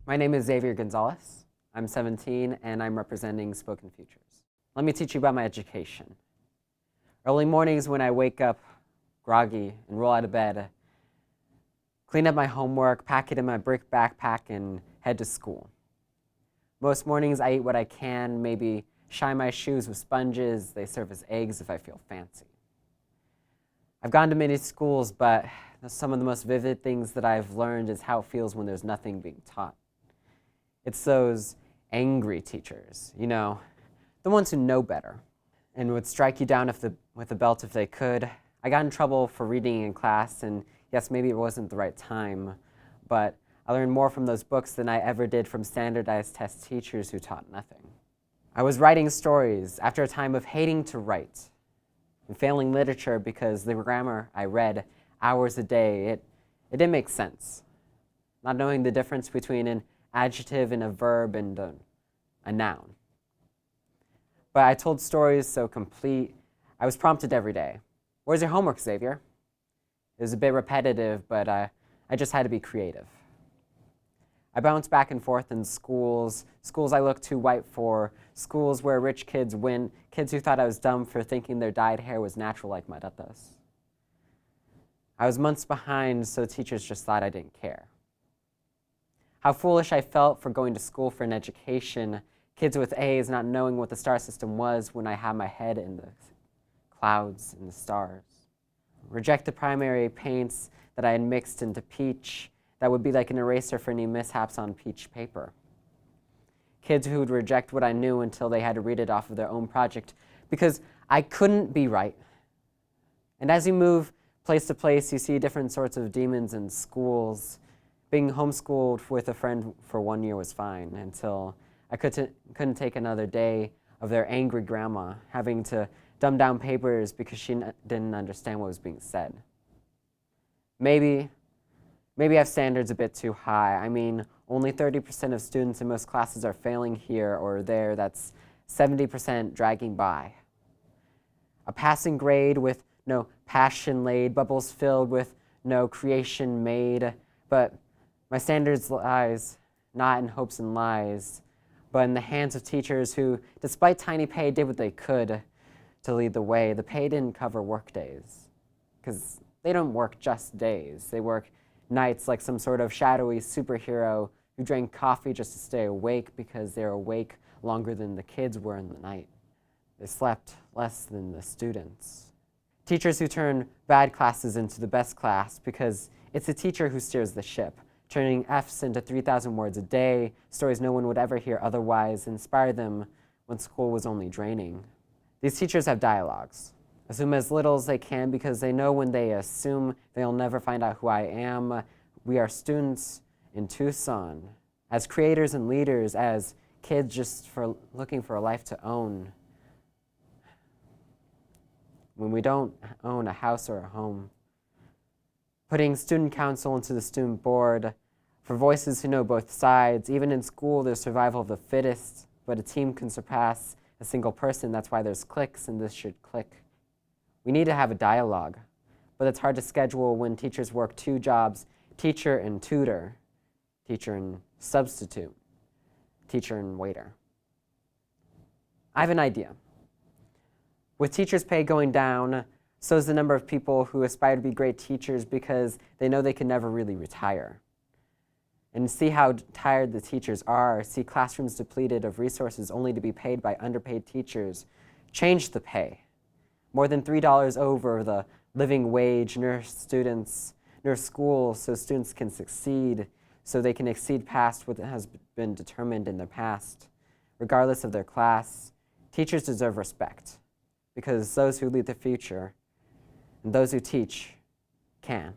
My name is Zavier Gonzales. I'm 17 and I'm representing Spoken Futures. Let me teach you about my education. Early mornings when I wake up groggy and roll out of bed, clean up my homework, pack it in my brick backpack, and head to school. Most mornings I eat what I can, maybe shine my shoes with sponges. They serve as eggs if I feel fancy. I've gone to many schools, but some of the most vivid things that I've learned is how it feels when there's nothing being taught. It's those angry teachers, you know, the ones who know better and would strike you down with a belt if they could. I got in trouble for reading in class, and yes, maybe it wasn't the right time, but I learned more from those books than I ever did from standardized test teachers who taught nothing. I was writing stories after a time of hating to write and failing literature because the grammar I read hours a day, it didn't make sense. Not knowing the difference between an adjective and a verb and a noun. But I told stories so complete, I was prompted every day. Where's your homework, Zavier? It was a bit repetitive, but I just had to be creative. I bounced back and forth in schools I looked too white for, schools where rich kids win, kids who thought I was dumb for thinking their dyed hair was natural like maratas. I was months behind, so teachers just thought I didn't care. How foolish I felt for going to school for an education, kids with A's not knowing what the star system was when I had my head in the clouds and the stars. Reject the primary paints that I had mixed into peach that would be like an eraser for any mishaps on peach paper. Kids who would reject what I knew until they had to read it off of their own project because I couldn't be right. And as you move place to place, you see different sorts of demons in schools. Being homeschooled with a friend for 1 year was fine until I couldn't take another day of their angry grandma having to dumb down papers because she didn't understand what was being said. Maybe I have standards a bit too high. I mean, only 30% of students in most classes are failing here or there. That's 70% dragging by. A passing grade with no passion laid, bubbles filled with no creation made, but my standards lies not in hopes and lies, but in the hands of teachers who, despite tiny pay, did what they could to lead the way. The pay didn't cover work days, because they don't work just days. They work nights like some sort of shadowy superhero who drank coffee just to stay awake because they're awake longer than the kids were in the night. They slept less than the students. Teachers who turn bad classes into the best class because it's the teacher who steers the ship, turning F's into 3,000 words a day, stories no one would ever hear otherwise, inspire them when school was only draining. These teachers have dialogues. Assume as little as they can because they know when they assume they'll never find out who I am. We are students in Tucson, as creators and leaders, as kids just looking for a life to own. When we don't own a house or a home. Putting student council into the student board for voices who know both sides. Even in school, there's survival of the fittest, but a team can surpass a single person. That's why there's cliques, and this should click. We need to have a dialogue, but it's hard to schedule when teachers work 2 jobs, teacher and tutor, teacher and substitute, teacher and waiter. I have an idea. With teachers' pay going down, so is the number of people who aspire to be great teachers because they know they can never really retire. And see how tired the teachers are, see classrooms depleted of resources only to be paid by underpaid teachers. Change the pay. More than $3 over the living wage, nurse schools so students can succeed, so they can exceed past what has been determined in the past. Regardless of their class, teachers deserve respect because those who lead the future and those who teach can.